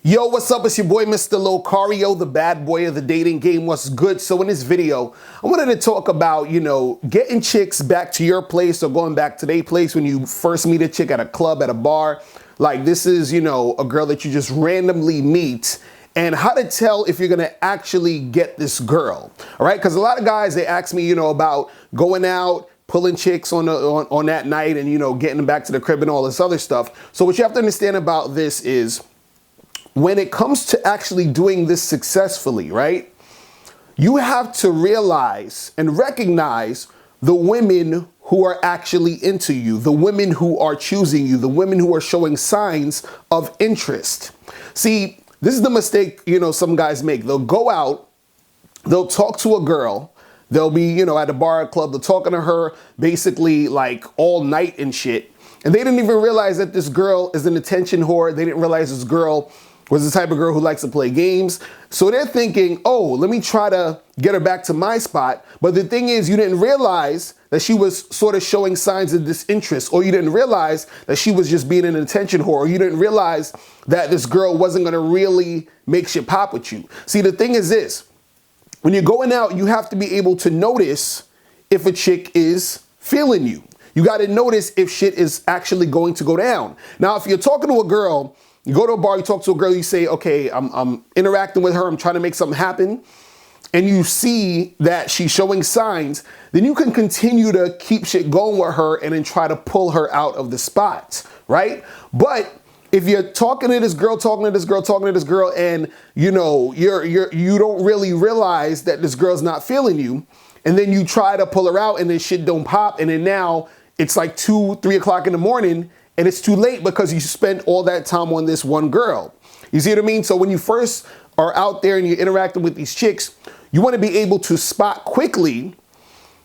Yo, what's up? It's your boy, Mr. Locario, the bad boy of the dating game. What's good? So in this video, I wanted to talk about, getting chicks back to your place or going back to their place when you first meet a chick at a club, at a bar. Like this is, a girl that you just randomly meet, and how to tell if you're gonna actually get this girl, all right? Because a lot of guys, they ask me, about going out, pulling chicks on that night and, getting them back to the crib and all this other stuff. So what you have to understand about this is, when it comes to actually doing this successfully, right, you have to realize and recognize the women who are actually into you, the women who are choosing you, the women who are showing signs of interest. See, this is the mistake, some guys make. They'll go out, they'll talk to a girl, they'll be, at a bar or club, they're talking to her basically like all night and shit. And they didn't even realize that this girl is an attention whore. They didn't realize this girl was the type of girl who likes to play games. So they're thinking, oh, let me try to get her back to my spot. But the thing is, you didn't realize that she was sort of showing signs of disinterest, or you didn't realize that she was just being an attention whore, or you didn't realize that this girl wasn't gonna really make shit pop with you. See, the thing is this, when you're going out, you have to be able to notice if a chick is feeling you. You gotta notice if shit is actually going to go down. Now, if you're talking to a girl, you go to a bar, you talk to a girl, you say, okay, I'm interacting with her, I'm trying to make something happen, and you see that she's showing signs, then you can continue to keep shit going with her and then try to pull her out of the spot, right? But if you're talking to this girl, and you don't really realize that this girl's not feeling you, and then you try to pull her out and then shit don't pop, and then now it's like 2, 3 o'clock in the morning, and it's too late because you spent all that time on this one girl. You see what I mean? So when you first are out there and you're interacting with these chicks, you want to be able to spot quickly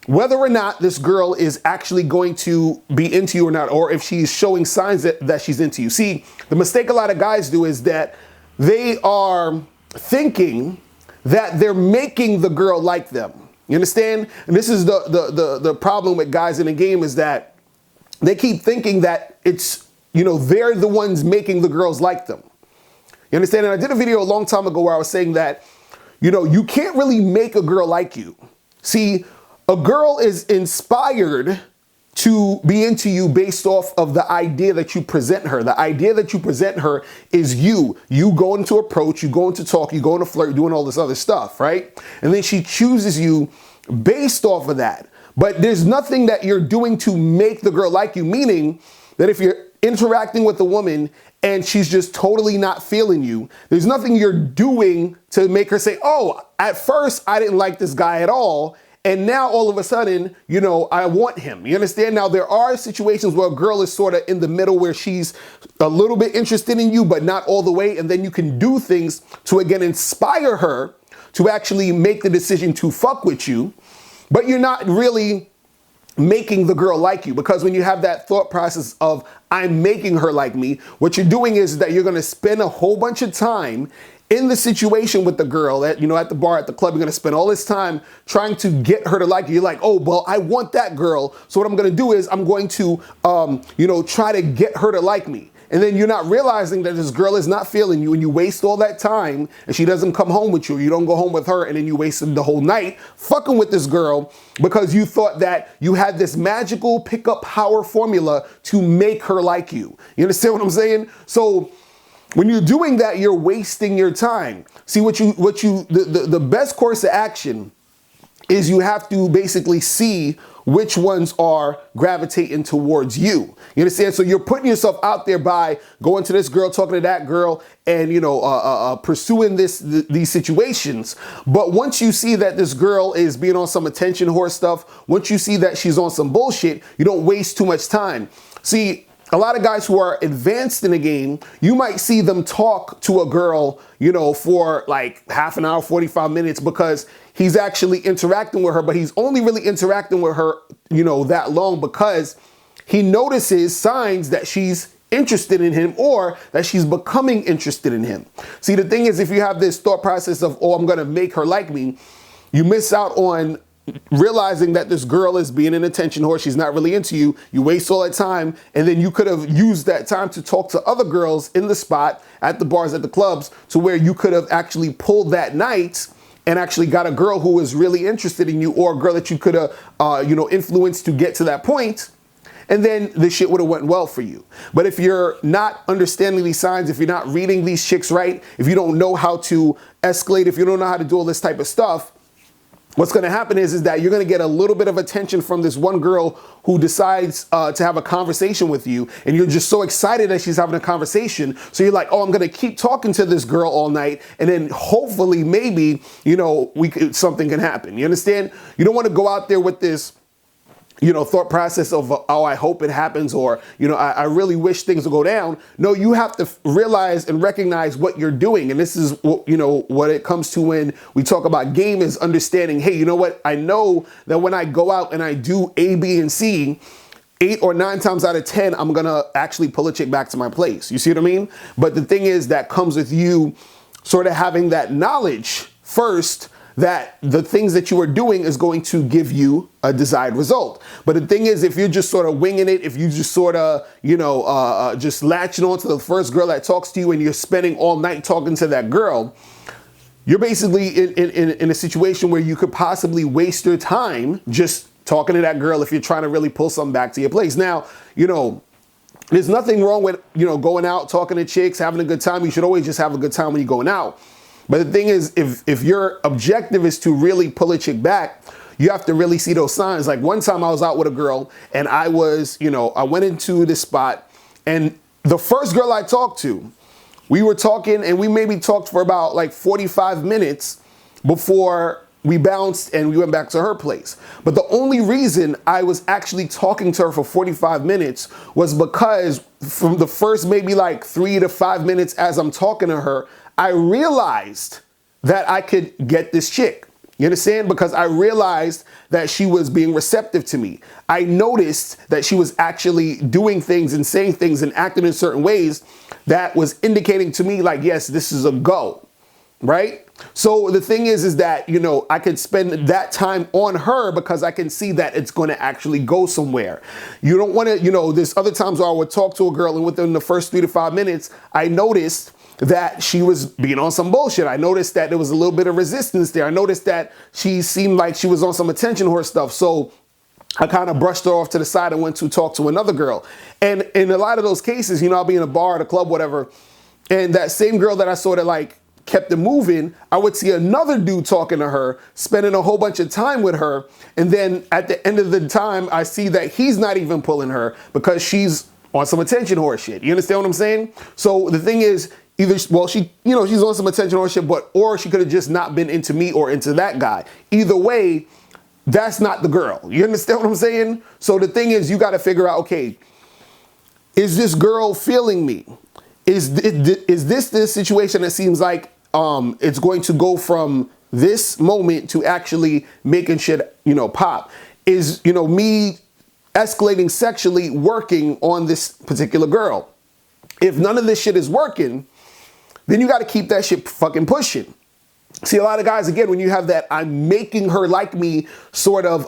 whether or not this girl is actually going to be into you or not, or if she's showing signs that she's into you. See, the mistake a lot of guys do is that they are thinking that they're making the girl like them. You understand? And this is the problem with guys in the game, is that they keep thinking that it's, they're the ones making the girls like them. You understand? And I did a video a long time ago where I was saying that, you can't really make a girl like you. See, a girl is inspired to be into you based off of the idea that you present her. The idea that you present her is you. You going to approach, you going to talk, you going to flirt, doing all this other stuff, right? And then she chooses you based off of that. But there's nothing that you're doing to make the girl like you, meaning that if you're interacting with a woman and she's just totally not feeling you, there's nothing you're doing to make her say, oh, at first I didn't like this guy at all, and now all of a sudden, I want him. You understand? Now, there are situations where a girl is sort of in the middle where she's a little bit interested in you, but not all the way, and then you can do things to, again, inspire her to actually make the decision to fuck with you. But you're not really making the girl like you, because when you have that thought process of I'm making her like me, what you're doing is that you're going to spend a whole bunch of time in the situation with the girl at the bar, at the club. You're going to spend all this time trying to get her to like you. You're like, oh, well, I want that girl. So what I'm going to do is I'm going to, try to get her to like me. And then you're not realizing that this girl is not feeling you, and you waste all that time, and she doesn't come home with you. You don't go home with her, and then you wasted the whole night fucking with this girl because you thought that you had this magical pickup power formula to make her like you. You understand what I'm saying? So when you're doing that, you're wasting your time. See, the best course of action is you have to basically see which ones are gravitating towards you. You understand? So you're putting yourself out there by going to this girl, talking to that girl, and pursuing these situations. But once you see that this girl is being on some attention whore stuff, once you see that she's on some bullshit, you don't waste too much time. See, a lot of guys who are advanced in the game, you might see them talk to a girl, for like half an hour, 45 minutes, because he's actually interacting with her, but he's only really interacting with her, that long because he notices signs that she's interested in him or that she's becoming interested in him. See, the thing is, if you have this thought process of, oh, I'm going to make her like me, you miss out on realizing that this girl is being an attention whore, she's not really into you, you waste all that time, and then you could have used that time to talk to other girls in the spot, at the bars, at the clubs, to where you could have actually pulled that night and actually got a girl who was really interested in you, or a girl that you could have, influenced to get to that point. And then the shit would have went well for you. But if you're not understanding these signs, if you're not reading these chicks right, if you don't know how to escalate, if you don't know how to do all this type of stuff, what's going to happen is that you're going to get a little bit of attention from this one girl who decides to have a conversation with you, and you're just so excited that she's having a conversation. So you're like, oh, I'm going to keep talking to this girl all night, and then hopefully, maybe, something can happen. You understand? You don't want to go out there with this thought process of, oh, I hope it happens, or, I really wish things would go down. No, you have to realize and recognize what you're doing. And this is what it comes to when we talk about game, is understanding, hey, you know what? I know that when I go out and I do A, B, and C, 8 or 9 times out of 10, I'm going to actually pull a chick back to my place. You see what I mean? But the thing is, that comes with you sort of having that knowledge first, that the things that you are doing is going to give you a desired result. But the thing is, if you're just sort of winging it, if you just sort of, just latching on to the first girl that talks to you, and you're spending all night talking to that girl, you're basically in a situation where you could possibly waste your time just talking to that girl if you're trying to really pull something back to your place. Now, there's nothing wrong with, going out, talking to chicks, having a good time. You should always just have a good time when you're going out. But the thing is, if your objective is to really pull a chick back, you have to really see those signs. Like one time I was out with a girl, and I was, I went into this spot, and the first girl I talked to, we were talking, and we maybe talked for about like 45 minutes before we bounced and we went back to her place. But the only reason I was actually talking to her for 45 minutes was because from the first maybe like 3 to 5 minutes as I'm talking to her, I realized that I could get this chick. You understand? Because I realized that she was being receptive to me. I noticed that she was actually doing things and saying things and acting in certain ways that was indicating to me like, yes, this is a go, right? So the thing is that, I could spend that time on her because I can see that it's going to actually go somewhere. You don't want to, there's other times where I would talk to a girl, and within the first 3 to 5 minutes, I noticed that she was being on some bullshit. I noticed that there was a little bit of resistance there. I noticed that she seemed like she was on some attention whore stuff. So I kind of brushed her off to the side and went to talk to another girl. And in a lot of those cases, I'll be in a bar at a club, whatever, and that same girl that I sort of like kept it moving, I would see another dude talking to her, spending a whole bunch of time with her. And then at the end of the time, I see that he's not even pulling her because she's on some attention whore shit. You understand what I'm saying? So the thing is, either, well, she's on some attention whore shit, or she could have just not been into me or into that guy. Either way, that's not the girl. You understand what I'm saying? So the thing is, you got to figure out, okay, is this girl feeling me? Is this the situation that seems like it's going to go from this moment to actually making shit, pop? Is, me escalating sexually working on this particular girl? If none of this shit is working, then you got to keep that shit fucking pushing. See, a lot of guys, again, when you have that I'm making her like me sort of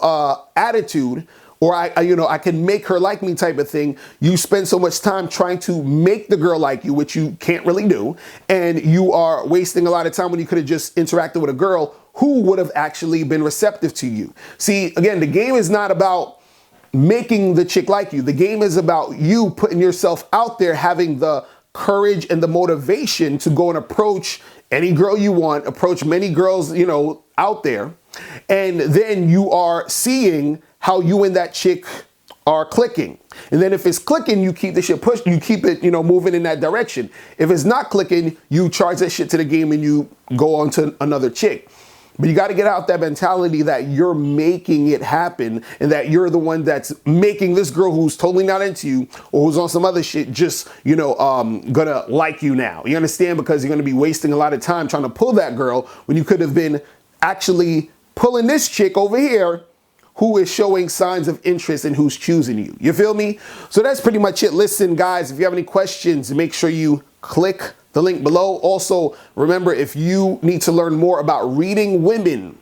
attitude, or I can make her like me type of thing, you spend so much time trying to make the girl like you, which you can't really do, and you are wasting a lot of time when you could have just interacted with a girl who would have actually been receptive to you. See, again, the game is not about making the chick like you. The game is about you putting yourself out there, having the courage and the motivation to go and approach any girl you want, approach many girls, out there. And then you are seeing how you and that chick are clicking. And then if it's clicking, you keep the shit pushed, you keep it, moving in that direction. If it's not clicking, you charge that shit to the game and you go on to another chick. But you got to get out that mentality that you're making it happen, and that you're the one that's making this girl who's totally not into you or who's on some other shit just, gonna like you now. You understand? Because you're gonna be wasting a lot of time trying to pull that girl when you could have been actually pulling this chick over here who is showing signs of interest and who's choosing you. You feel me? So that's pretty much it. Listen, guys, if you have any questions, make sure you click the link below. Also, remember, if you need to learn more about reading women,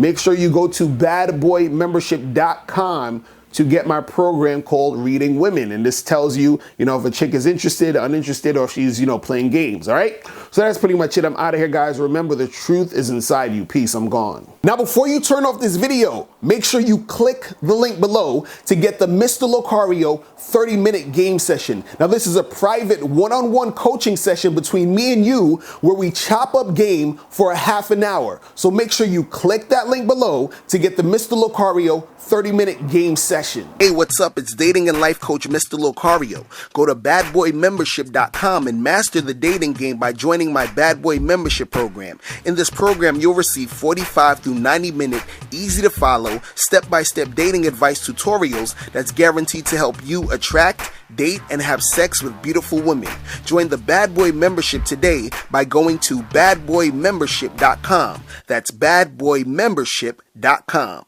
make sure you go to badboymembership.com to get my program called Reading Women. And this tells you, if a chick is interested, uninterested, or if she's, playing games, all right? So that's pretty much it. I'm out of here, guys. Remember, the truth is inside you. Peace. I'm gone. Now, before you turn off this video, make sure you click the link below to get the Mr. Locario 30-minute game session. Now, this is a private one-on-one coaching session between me and you where we chop up game for a half an hour. So make sure you click that link below to get the Mr. Locario 30-minute game session. Hey, what's up? It's dating and life coach Mr. Locario. Go to badboymembership.com and master the dating game by joining my Bad Boy Membership program. In this program, you'll receive 45 through 90-minute, easy-to-follow, step-by-step dating advice tutorials that's guaranteed to help you attract, date, and have sex with beautiful women. Join the Bad Boy Membership today by going to badboymembership.com. That's badboymembership.com.